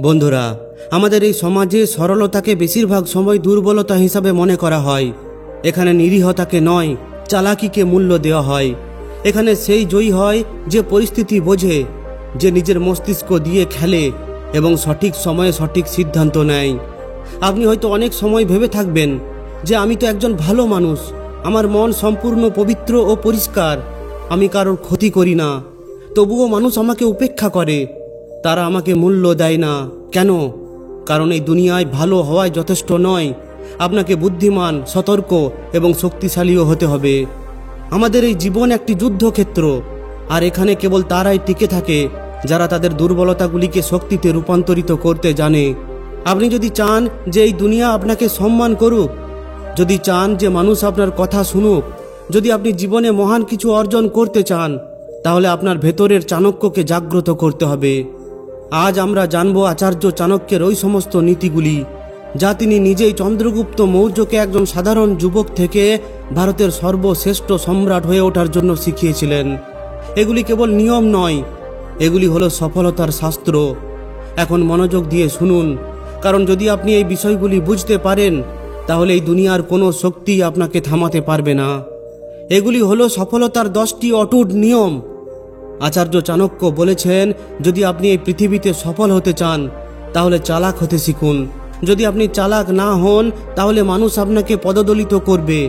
বন্ধুরা, আমাদের এই সমাজে সরলতাকে বেশিরভাগ সময় দুর্বলতা হিসাবে মনে করা হয়। এখানে নিরীহতাকে নয়, চালাকিকে মূল্য দেওয়া হয়। এখানে সেই জয়ী হয় যে পরিস্থিতি বোঝে, যে নিজের মস্তিষ্ক দিয়ে খেলে এবং সঠিক সময়ে সঠিক সিদ্ধান্ত নেয়। আপনি হয়তো অনেক সময় ভেবে থাকবেন যে আমি তো একজন ভালো মানুষ, আমার মন সম্পূর্ণ পবিত্র ও পরিষ্কার, আমি কারোর ক্ষতি করি না, তবুও মানুষ আমাকে উপেক্ষা করে, তারা আমাকে মূল্য দেয় না। কেন? কারণ এই দুনিয়ায় ভালো হওয়াই যথেষ্ট নয়, আপনাকে বুদ্ধিমান, সতর্ক এবং শক্তিশালীও হতে হবে। আমাদের এই জীবন একটি যুদ্ধক্ষেত্র, আর এখানে কেবল তারাই টিকে থাকে যারা তাদের দুর্বলতাগুলিকে শক্তিতে রূপান্তরিত করতে জানে। আপনি যদি চান যে এই দুনিয়া আপনাকে সম্মান করুক, যদি চান যে মানুষ আপনার কথা শুনুক, যদি আপনি জীবনে মহান কিছু অর্জন করতে চান, তাহলে আপনার ভেতরের চাণক্যকে জাগ্রত করতে হবে। আজ আমরা জানব আচার্য চাণক্যের ওই সমস্ত নীতিগুলি যা তিনি নিজেই চন্দ্রগুপ্ত মৌর্যকে একজন সাধারণ যুবক থেকে ভারতের সর্বশ্রেষ্ঠ সম্রাট হয়ে ওঠার জন্য শিখিয়েছিলেন। এগুলি কেবল নিয়ম নয়, এগুলি হলো সফলতার শাস্ত্র। এখন মনোযোগ দিয়ে শুনুন, কারণ যদি আপনি এই বিষয়গুলি বুঝতে পারেন, তাহলে এই দুনিয়ার কোনো শক্তি আপনাকে থামাতে পারবে না। এগুলি হলো সফলতার 10টি অটুট নিয়ম। আচার্য চাণক্য বলেছেন, যদি আপনি এই পৃথিবীতে সফল হতে চান, তাহলে চালাক হতে শিখুন। যদি আপনি চালাক না হন, তাহলে মানুষ আপনাকে পদদলিত করবে।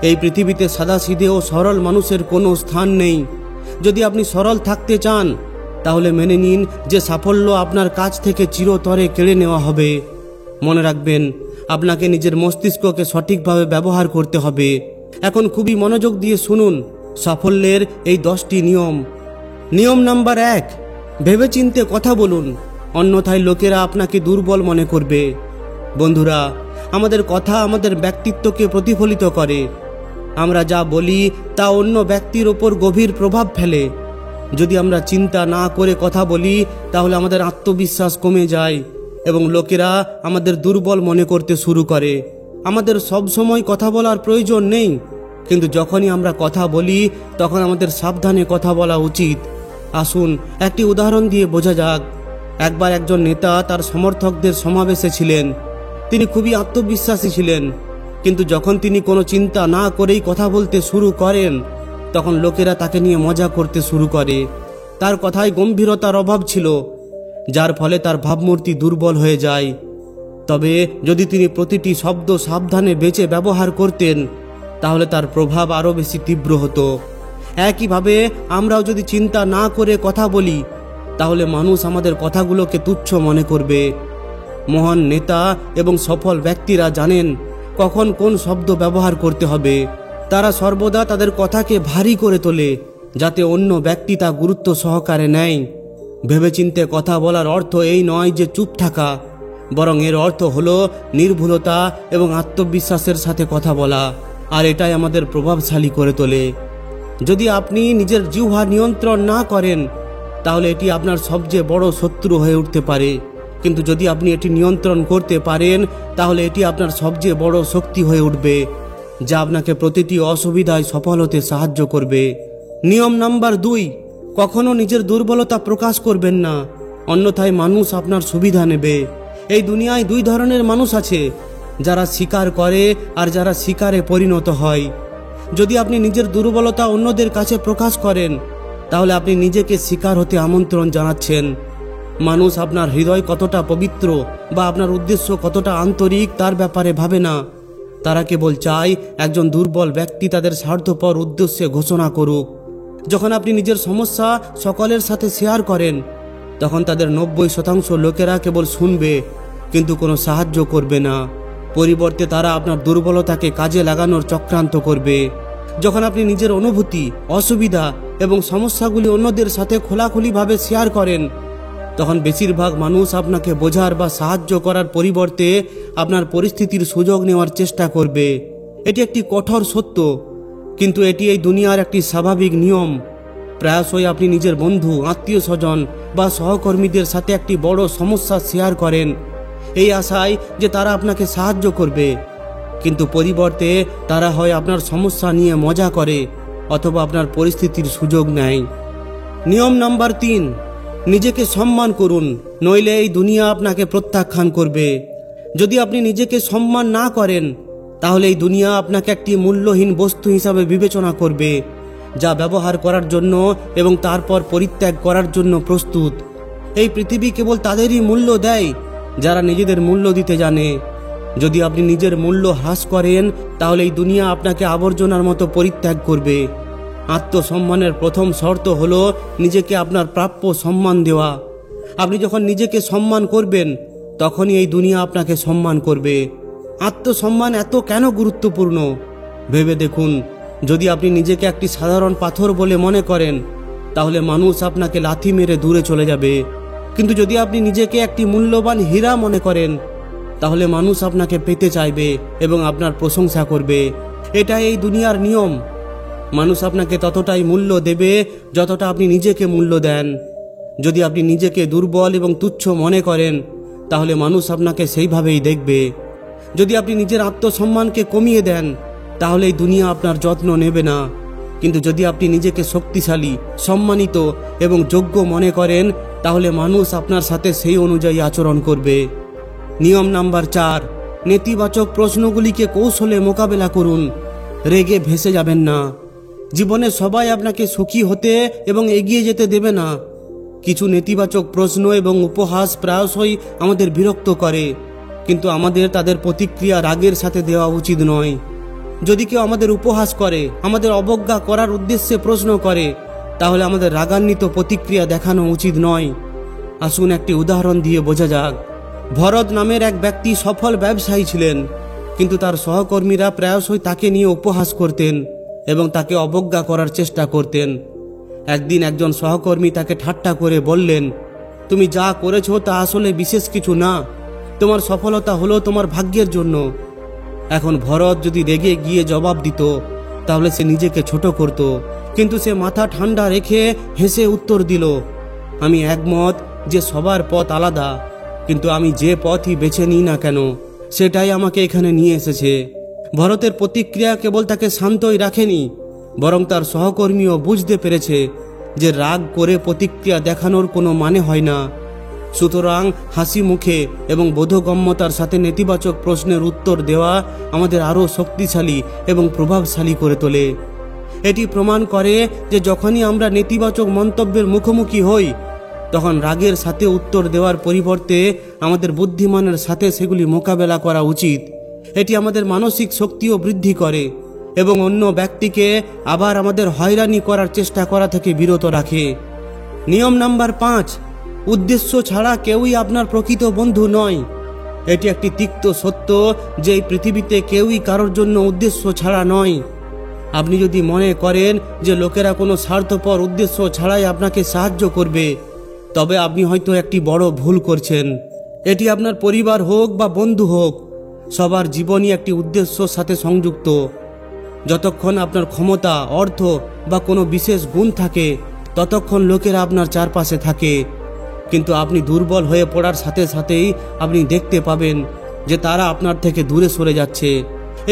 এই পৃথিবীতে সাদাসিধে ও সরল মানুষের কোনো স্থান নেই। যদি আপনি সরল থাকতে চান, তাহলে মেনে নিন যে সাফল্য আপনার কাছ থেকে চিরতরে কেড়ে নেওয়া হবে। মনে রাখবেন, আপনাকে নিজের মস্তিষ্ককে সঠিকভাবে ব্যবহার করতে হবে। এখন খুবই মনোযোগ দিয়ে শুনুন সাফল্যের এই 10টি নিয়ম। নিয়ম নাম্বার 1, ভেবেচিন্তে কথা বলুন, অন্যথায় লোকেরা আপনাকে দুর্বল মনে করবে। বন্ধুরা, আমাদের কথা আমাদের ব্যক্তিত্বকে প্রতিফলিত করে। আমরা যা বলি তা অন্য ব্যক্তির ওপর গভীর প্রভাব ফেলে। যদি আমরা চিন্তা না করে কথা বলি, তাহলে আমাদের আত্মবিশ্বাস কমে যায় এবং লোকেরা আমাদের দুর্বল মনে করতে শুরু করে। আমাদের সব সময় কথা বলার প্রয়োজন নেই, কিন্তু যখনই আমরা কথা বলি, তখন আমাদের সাবধানে কথা বলা উচিত। আসুন একটি উদাহরণ দিয়ে বোঝা যাক। একবার একজন নেতা তার সমর্থকদের সমাবেশে ছিলেন। তিনি খুবই আত্মবিশ্বাসী ছিলেন, কিন্তু যখন তিনি কোনো চিন্তা না করেই কথা বলতে শুরু করেন, তখন লোকেরা তাকে নিয়ে মজা করতে শুরু করে। তার কথায় গম্ভীরতার অভাব ছিল, যার ফলে তার ভাবমূর্তি দুর্বল হয়ে যায়। তবে যদি তিনি প্রতিটি শব্দ সাবধানে বেছে ব্যবহার করতেন, তাহলে তার প্রভাব আরও বেশি তীব্র হতো। একইভাবে আমরাও যদি চিন্তা না করে কথা বলি, তাহলে মানুষ আমাদের কথাগুলোকে তুচ্ছ মনে করবে। মহান নেতা এবং সফল ব্যক্তিরা জানেন কখন কোন শব্দ ব্যবহার করতে হবে। তারা সর্বদা তাদের কথাকে ভারী করে তোলে, যাতে অন্য ব্যক্তি তা গুরুত্ব সহকারে নেয়। ভেবেচিন্তে কথা বলার অর্থ এই নয় যে চুপ থাকা, বরং এর অর্থ হলো নির্ভুলতা এবং আত্মবিশ্বাসের সাথে কথা বলা, আর এটাই আমাদের প্রভাবশালী করে তোলে। যদি আপনি নিজের জিহ্বা নিয়ন্ত্রণ না করেন, তাহলে এটি আপনার সবচেয়ে বড় শত্রু হয়ে উঠতে পারে, কিন্তু যদি আপনি এটি নিয়ন্ত্রণ করতে পারেন, তাহলে এটি আপনার সবচেয়ে বড় শক্তি হয়ে উঠবে, যা আপনাকে প্রতিটি অসুবিধায় সফল হতে সাহায্য করবে। নিয়ম নাম্বার 2, কখনো নিজের দুর্বলতা প্রকাশ করবেন না, অন্যথায় মানুষ আপনার সুবিধা নেবে। এই দুনিয়ায় 2 ধরনের মানুষ আছে, যারা স্বীকার করে আর যারা শিকারে পরিণত হয়। যদি আপনি নিজের দুর্বলতা অন্যদের কাছে প্রকাশ করেন, তাহলে আপনি নিজেকে শিকার হতে আমন্ত্রণ জানাচ্ছেন। মানুষ আপনার হৃদয় কতটা পবিত্র বা আপনার উদ্দেশ্য কতটা আন্তরিক তার ব্যাপারে ভাবে না। তারা কেবল চায় একজন দুর্বল ব্যক্তি তাদের স্বার্থপর উদ্দেশ্যে ঘোষণা করুক। যখন আপনি নিজের সমস্যা সকলের সাথে শেয়ার করেন, তখন তাদের 90% লোকেরা কেবল শুনবে, কিন্তু কোনো সাহায্য করবে না। পরিবর্তে তারা আপনার দুর্বলতাকে কাজে লাগানোর চক্রান্ত করবে। যখন আপনি নিজের অনুভূতি, অসুবিধা এবং সমস্যাগুলি অন্যদের সাথে খোলাখুলিভাবে শেয়ার করেন, তখন বেশিরভাগ মানুষ আপনাকে বোঝার বা সাহায্য করার পরিবর্তে আপনার পরিস্থিতির সুযোগ নেওয়ার চেষ্টা করবে। এটি একটি কঠোর সত্য, কিন্তু এটি এই দুনিয়ার একটি স্বাভাবিক নিয়ম। প্রায়শই আপনি নিজের বন্ধু, আত্মীয় স্বজন বা সহকর্মীদের সাথে একটি বড় সমস্যা শেয়ার করেন, এই আশায় যে তারা আপনাকে সাহায্য করবে, কিন্তু পরিবর্তে তারা হয় আপনার সমস্যা নিয়ে মজা করে অথবা আপনার পরিস্থিতির সুযোগ নেয়। নিয়ম নাম্বার 3, নিজেকে সম্মান করুন, নইলে এই দুনিয়া আপনাকে প্রত্যাখ্যান করবে। যদি আপনি নিজেকে সম্মান না করেন, তাহলে এই দুনিয়া আপনাকে একটি মূল্যহীন বস্তু হিসাবে বিবেচনা করবে, যা ব্যবহার করার জন্য এবং তারপর পরিত্যাগ করার জন্য প্রস্তুত। এই পৃথিবী কেবল তাদেরই মূল্য দেয় যারা নিজেদের মূল্য দিতে জানে। যদি আপনি নিজের মূল্য হ্রাস করেন, তাহলে এই দুনিয়া আপনাকে আবর্জনার মতো পরিত্যাগ করবে। আত্মসম্মানের প্রথম শর্ত হলো নিজেকে আপনার প্রাপ্য সম্মান দেওয়া। আপনি যখন নিজেকে সম্মান করবেন, তখনই এই দুনিয়া আপনাকে সম্মান করবে। আত্মসম্মান এত কেন গুরুত্বপূর্ণ ভেবে দেখুন। যদি আপনি নিজেকে একটি সাধারণ পাথর বলে মনে করেন, তাহলে মানুষ আপনাকে লাথি মেরে দূরে চলে যাবে। কিন্তু যদি আপনি নিজেকে একটি মূল্যবান হীরা মনে করেন, তাহলে মানুষ আপনাকে পেতে চাইবে এবং আপনার প্রশংসা করবে। এটাই এই দুনিয়ার নিয়ম। মানুষ আপনাকে ততটাই মূল্য দেবে যতটা আপনি নিজেকে মূল্য দেন। যদি আপনি নিজেকে দুর্বল এবং তুচ্ছ মনে করেন, তাহলে মানুষ আপনাকে সেইভাবেই দেখবে। যদি আপনি নিজের আত্মসম্মানকে কমিয়ে দেন, তাহলে এই দুনিয়া আপনার যত্ন নেবে না। কিন্তু যদি আপনি নিজেকে শক্তিশালী, সম্মানিত এবং যোগ্য মনে করেন, তাহলে মানুষ আপনার সাথে সেই অনুযায়ী আচরণ করবে। নিয়ম নাম্বার 4, নেতিবাচক প্রশ্নগুলিকে কৌশলে মোকাবেলা করুন। রেগে ভেসে যাবেন না। জীবনে সবাই আপনাকে সুখী হতে এবং এগিয়ে যেতে দেবে না। কিছু নেতিবাচক প্রশ্ন এবং উপহাস প্রায়শই আমাদের বিরক্ত করে, কিন্তু আমাদের তাদের প্রতিক্রিয়া রাগের সাথে দেওয়া উচিত নয়। যদি কেউ আমাদের উপহাস করে, আমাদের অবজ্ঞা করার উদ্দেশ্যে প্রশ্ন করে, তাহলে আমাদের রাগান্বিত প্রতিক্রিয়া দেখানো উচিত নয়। আসুন একটি উদাহরণ দিয়ে বোঝা যাক। ভরত নামের এক ব্যক্তি সফল ব্যবসায়ী ছিলেন, কিন্তু তার সহকর্মীরা প্রায়শই তাকে নিয়ে উপহাস করতেন এবং তাকে অবজ্ঞা করার চেষ্টা করতেন। একদিন একজন সহকর্মী তাকে ঠাট্টা করে বললেন, তুমি যা করেছো তা আসলে বিশেষ কিছু না, তোমার সফলতা হলো তোমার ভাগ্যের জন্য। এখন ভরত যদি রেগে গিয়ে জবাব দিত, তাহলে সে নিজেকে ছোট করত, কিন্তু সে মাথা ঠান্ডা রেখে হেসে উত্তর দিল, আমি একমত যে সবার পথ আলাদা, কিন্তু আমি যে পথই বেছে নিই না কেন, সেটাই আমাকে এখানে নিয়ে এসেছে। ভরতের প্রতিক্রিয়া কেবল তাকে শান্তই রাখেনি, বরং তার সহকর্মীও বুঝতে পেরেছে যে রাগ করে প্রতিক্রিয়া দেখানোর কোনো মানে হয় না। সুতরাং হাসি মুখে এবং বোধগম্যতার সাথে নেতিবাচক প্রশ্নের উত্তর দেওয়া আমাদের আরও শক্তিশালী এবং প্রভাবশালী করে তোলে। এটি প্রমাণ করে যে যখনই আমরা নেতিবাচক মন্তব্যের মুখোমুখি হই, তখন রাগের সাথে উত্তর দেওয়ার পরিবর্তে আমাদের বুদ্ধিমানের সাথে সেগুলি মোকাবেলা করা উচিত। এটি আমাদের মানসিক শক্তিও বৃদ্ধি করে এবং অন্য ব্যক্তিকে আবার আমাদের হয়রানি করার চেষ্টা করা থেকে বিরত রাখে। নিয়ম নাম্বার 5, উদ্দেশ্য ছাড়া কেউই আপনার প্রকৃত বন্ধু নয়। এটি একটি তিক্ত সত্য যে এই পৃথিবীতে কেউই কারোর জন্য উদ্দেশ্য ছাড়া নয়। আপনি যদি মনে করেন যে লোকেরা কোনো স্বার্থপর উদ্দেশ্য ছাড়াই আপনাকে সাহায্য করবে, তবে আপনি হয়তো একটি বড় ভুল করছেন। এটি আপনার পরিবার হোক বা বন্ধু হোক, সবার জীবনই একটি উদ্দেশ্যর সাথে সংযুক্ত। যতক্ষণ আপনার ক্ষমতা, অর্থ বা কোনো বিশেষ গুণ থাকে, ততক্ষণ লোকেরা আপনার চারপাশে থাকে। কিন্তু আপনি দুর্বল হয়ে পড়ার সাথে সাথেই আপনি দেখতে পাবেন যে তারা আপনার থেকে দূরে সরে যাচ্ছে।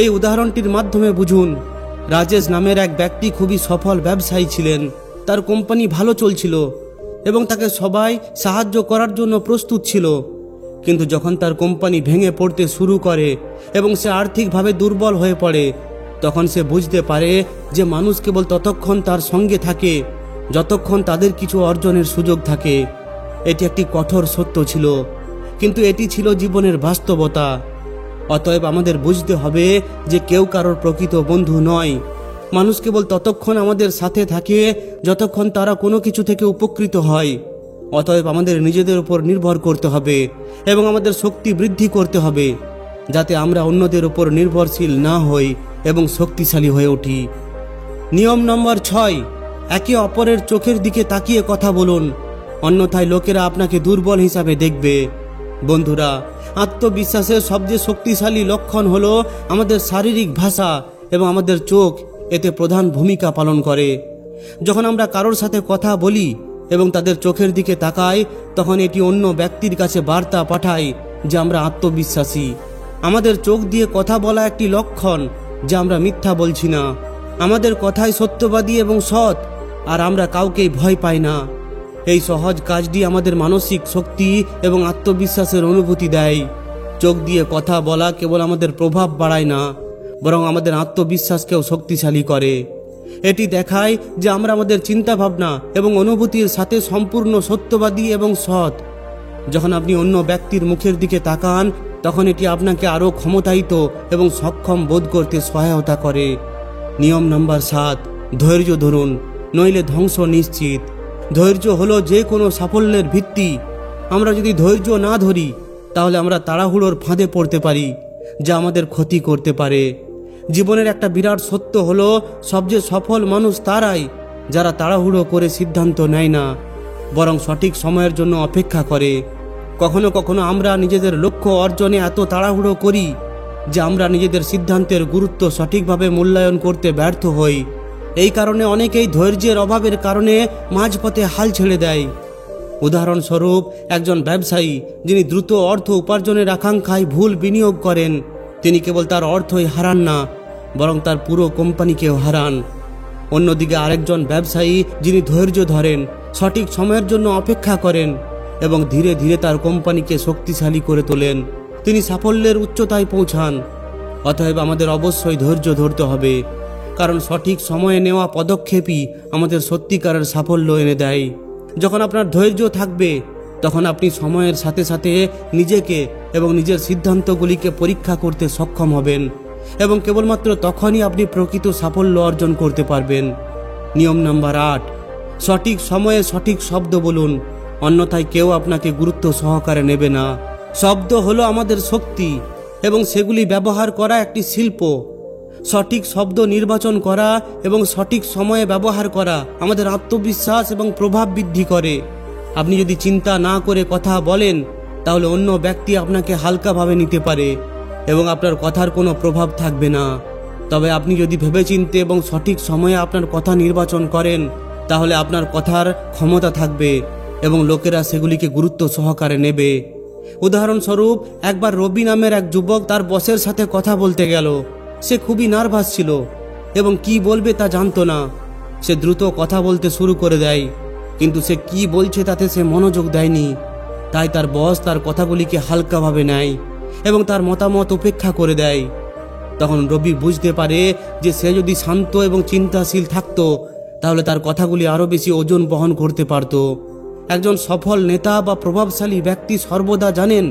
এই উদাহরণটির মাধ্যমে বুঝুন। রাজেশ নামের এক ব্যক্তি খুবই সফল ব্যবসায়ী ছিলেন। তার কোম্পানি ভালো চলছিল এবং তাকে সবাই সাহায্য করার জন্য প্রস্তুত ছিল। কিন্তু যখন তার কোম্পানি ভেঙে পড়তে শুরু করে এবং সে আর্থিকভাবে দুর্বল হয়ে পড়ে, তখন সে বুঝতে পারে যে মানুষ কেবল ততক্ষণ তার সঙ্গে থাকে যতক্ষণ তাদের কিছু অর্জনের সুযোগ থাকে। এটি একটি কঠোর সত্য ছিল, কিন্তু এটি ছিল জীবনের বাস্তবতা। অতএব আমাদের বুঝতে হবে যে কেউ কারোর প্রকৃত বন্ধু নয়। মানুষ কেবল ততক্ষণ আমাদের সাথে থাকে যতক্ষণ তারা কোনো কিছু থেকে উপকৃত হয়। অতএব আমাদের নিজেদের উপর নির্ভর করতে হবে এবং আমাদের শক্তি বৃদ্ধি করতে হবে, যাতে আমরা অন্যদের উপর নির্ভরশীল না হই এবং শক্তিশালী হয়ে উঠি। নিয়ম নম্বর 6, একে অপরের চোখের দিকে তাকিয়ে কথা বলুন, অন্যথায় লোকেরা আপনাকে দুর্বল হিসাবে দেখবে। বন্ধুরা, আত্মবিশ্বাসের সবচেয়ে শক্তিশালী লক্ষণ হলো আমাদের শারীরিক ভাষা এবং আমাদের চোখ এতে প্রধান ভূমিকা পালন করে। যখন আমরা কারোর সাথে কথা বলি এবং তাদের চোখের দিকে তাকাই, তখন এটি অন্য ব্যক্তির কাছে বার্তা পাঠায় যে আমরা আত্মবিশ্বাসী। আমাদের চোখ দিয়ে কথা বলা একটি লক্ষণ যে আমরা মিথ্যা বলছি না। আমাদের কথাই সত্যবাদী এবং সৎ, আর আমরা কাউকেই ভয় পাই না। এই সহজ কাজটি আমাদের মানসিক শক্তি এবং আত্মবিশ্বাসের অনুভূতি দেয়। চোখ দিয়ে কথা বলা কেবল আমাদের প্রভাব বাড়ায় না, বরং আমাদের আত্মবিশ্বাসকেও শক্তিশালী করে। এটি দেখায় যে আমরা আমাদের চিন্তাভাবনা এবং অনুভূতির সাথে সম্পূর্ণ সত্যবাদী এবং সৎ। যখন আপনি অন্য ব্যক্তির মুখের দিকে তাকান, তখন এটি আপনাকে আরও ক্ষমতায়িত এবং সক্ষম বোধ করতে সহায়তা করে। নিয়ম নাম্বার 7, ধৈর্য ধরুন, নইলে ধ্বংস নিশ্চিত। ধৈর্য হলো যে কোনো সাফল্যের ভিত্তি। আমরা যদি ধৈর্য না ধরি, তাহলে আমরা তাড়াহুড়োর ফাঁদে পড়তে পারি, যা আমাদের ক্ষতি করতে পারে। জীবনের একটা বিরাট সত্য হলো, সবচেয়ে সফল মানুষ তারাই যারা তাড়াহুড়ো করে সিদ্ধান্ত নেয় না, বরং সঠিক সময়ের জন্য অপেক্ষা করে। কখনো কখনো আমরা নিজেদের লক্ষ্য অর্জনে এত তাড়াহুড়ো করি যে আমরা নিজেদের সিদ্ধান্তের গুরুত্ব সঠিকভাবে মূল্যায়ন করতে ব্যর্থ হই। এই কারণে অনেকেই ধৈর্যের অভাবের কারণে মাঝপথে হাল ছেড়ে দেয়। উদাহরণস্বরূপ, একজন ব্যবসায়ী যিনি দ্রুত অর্থ উপার্জনের আকাঙ্ক্ষায় ভুল বিনিয়োগ করেন, তিনি কেবল তার অর্থই হারান না, বরং তার পুরো কোম্পানিকেও হারান। অন্যদিকে আরেকজন ব্যবসায়ী যিনি ধৈর্য ধরেন, সঠিক সময়ের জন্য অপেক্ষা করেন এবং ধীরে ধীরে তার কোম্পানিকে শক্তিশালী করে তোলেন, তিনি সাফল্যের উচ্চতায় পৌঁছান। অতএব আমাদের অবশ্যই ধৈর্য ধরতে হবে, কারণ সঠিক সময়ে নেওয়া পদক্ষেপই আমাদের সত্যিকারের সাফল্য এনে দেয়। যখন আপনার ধৈর্য থাকবে, তখন আপনি সময়ের সাথে সাথে নিজেকে এবং নিজের সিদ্ধান্তগুলিকে পরীক্ষা করতে সক্ষম হবেন, এবং কেবলমাত্র তখনই আপনি প্রকৃত সাফল্য অর্জন করতে পারবেন। নিয়ম নাম্বার 8, সঠিক সময়ে সঠিক শব্দ বলুন, অন্যথায় কেউ আপনাকে গুরুত্ব সহকারে নেবে না। শব্দ হলো আমাদের শক্তি, এবং সেগুলি ব্যবহার করা একটি শিল্প। সঠিক শব্দ নির্বাচন করা এবং সঠিক সময়ে ব্যবহার করা আমাদের আত্মবিশ্বাস এবং প্রভাব বৃদ্ধি করে। আপনি যদি চিন্তা না করে কথা বলেন, তাহলে অন্য ব্যক্তি আপনাকে হালকাভাবে নিতে পারে এবং আপনার কথার কোনো প্রভাব থাকবে না। তবে আপনি যদি ভেবেচিন্তে এবং সঠিক সময়ে আপনার কথা নির্বাচন করেন, তাহলে আপনার কথার ক্ষমতা থাকবে এবং লোকেরা সেগুলিকে গুরুত্ব সহকারে নেবে। উদাহরণস্বরূপ, একবার রবি নামের এক যুবক তার বসের সাথে কথা বলতে গেল। সে খুবই নার্ভাস ছিল এবং কি বলবে তা জানতো না। সে দ্রুত কথা বলতে শুরু করে দেয়, কিন্তু সে কি বলছে তাতে সে মনোযোগ দেয়নি। তাই তার বস তার কথাগুলিকে হালকাভাবে নেয় এবং তার মতামত উপেক্ষা করে দেয়। তখন রবি বুঝতে পারে যে সে যদি শান্ত এবং চিন্তাশীল থাকতো, তাহলে তার কথাগুলি আরও বেশি ওজন বহন করতে পারত। একজন সফল নেতা বা প্রভাবশালী ব্যক্তি সর্বদা জানেন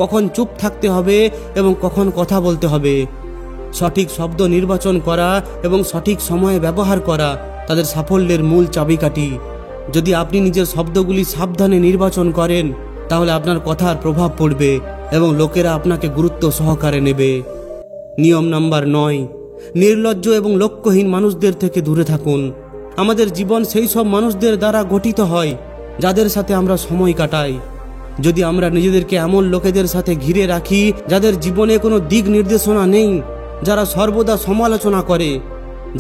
কখন চুপ থাকতে হবে এবং কখন কথা বলতে হবে। সঠিক শব্দ নির্বাচন করা এবং সঠিক সময়ে ব্যবহার করা তাদের সাফল্যের মূল চাবিকাঠি। যদি আপনি নিজের শব্দগুলি সাবধানে নির্বাচন করেন, তাহলে আপনার কথার প্রভাব পড়বে এবং লোকেরা আপনাকে গুরুত্ব সহকারে নেবে। নিয়ম নাম্বার 9, নির্লজ্জ এবং লক্ষ্যহীন মানুষদের থেকে দূরে থাকুন। আমাদের জীবন সেই সব মানুষদের দ্বারা গঠিত হয় যাদের সাথে আমরা সময় কাটাই। যদি আমরা নিজেদেরকে এমন লোকেদের সাথে ঘিরে রাখি যাদের জীবনে কোনো দিক নির্দেশনা নেই, যারা সর্বদা সমালোচনা করে,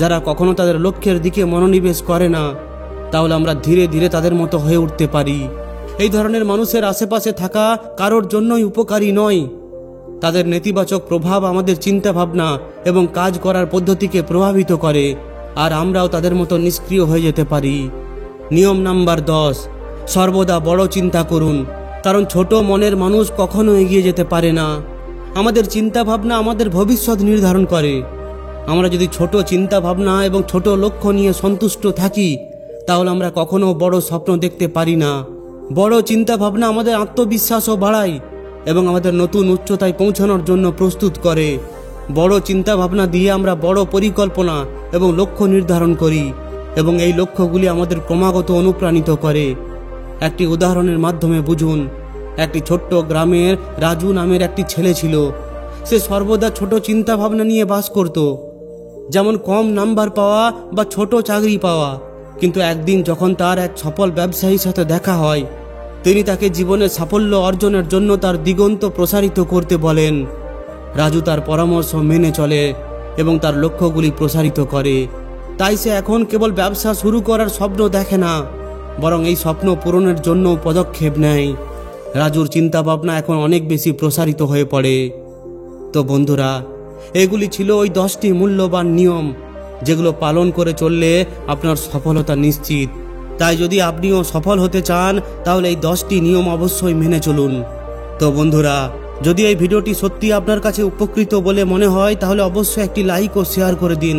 যারা কখনো তাদের লক্ষ্যের দিকে মনোনিবেশ করে না, তাহলে আমরা ধীরে ধীরে তাদের মতো হয়ে উঠতে পারি। এই ধরনের মানুষের আশেপাশে থাকা কারোর জন্যই উপকারী নয়। তাদের নেতিবাচক প্রভাব আমাদের চিন্তাভাবনা এবং কাজ করার পদ্ধতিকে প্রভাবিত করে, আর আমরাও তাদের মতো নিষ্ক্রিয় হয়ে যেতে পারি। নিয়ম নাম্বার 10, সর্বদা বড় চিন্তা করুন, কারণ ছোট মনের মানুষ কখনো এগিয়ে যেতে পারে না। আমাদের চিন্তাভাবনা আমাদের ভবিষ্যৎ নির্ধারণ করে। আমরা যদি ছোট চিন্তাভাবনা এবং ছোট লক্ষ্য নিয়ে সন্তুষ্ট থাকি, তাহলে আমরা কখনো বড় স্বপ্ন দেখতে পারি না। বড় চিন্তাভাবনা আমাদের আত্মবিশ্বাসও বাড়ায় এবং আমাদের নতুন উচ্চতায় পৌঁছানোর জন্য প্রস্তুত করে। বড় চিন্তাভাবনা দিয়ে আমরা বড় পরিকল্পনা এবং লক্ষ্য নির্ধারণ করি, এবং এই লক্ষ্যগুলি আমাদের ক্রমাগত অনুপ্রাণিত করে। একটি উদাহরণের মাধ্যমে বুঝুন। একটি ছোট্ট গ্রামের রাজু নামের একটি ছেলে ছিল। সে সর্বদা ছোট চিন্তাভাবনা নিয়ে বাস করত, যেমন কম নাম্বার পাওয়া বা ছোট চাকরি পাওয়া। কিন্তু একদিন যখন তার এক সফল ব্যবসায়ীর সাথে দেখা হয়, তিনি তাকে জীবনের সাফল্য অর্জনের জন্য তার দিগন্ত প্রসারিত করতে বলেন। রাজু তার পরামর্শ মেনে চলে এবং তার লক্ষ্যগুলি প্রসারিত করে। তাই সে এখন কেবল ব্যবসা শুরু করার স্বপ্ন দেখে না, বরং এই স্বপ্ন পূরণের জন্য পদক্ষেপ নেয়। রাজুর চিন্তাভাবনা এখন অনেক বেশি প্রসারিত হয়ে পড়ে। তো বন্ধুরা, এগুলি ছিল ওই 10টি মূল্যবান নিয়ম, যেগুলো পালন করে চললে আপনার সফলতা নিশ্চিত। তাই যদি আপনিও সফল হতে চান তাহলে এই 10টি নিয়ম অবশ্যই মেনে চলুন। তো বন্ধুরা, যদি এই ভিডিওটি সত্যি আপনার কাছে উপকৃত বলে মনে হয় তাহলে অবশ্যই একটি লাইক ও শেয়ার করে দিন।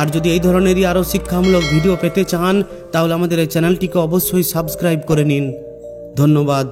আর যদি এই ধরনেরই আরও শিক্ষামূলক ভিডিও পেতে চান তাহলে আমাদের এই চ্যানেলটিকে অবশ্যই সাবস্ক্রাইব করে নিন। ধন্যবাদ।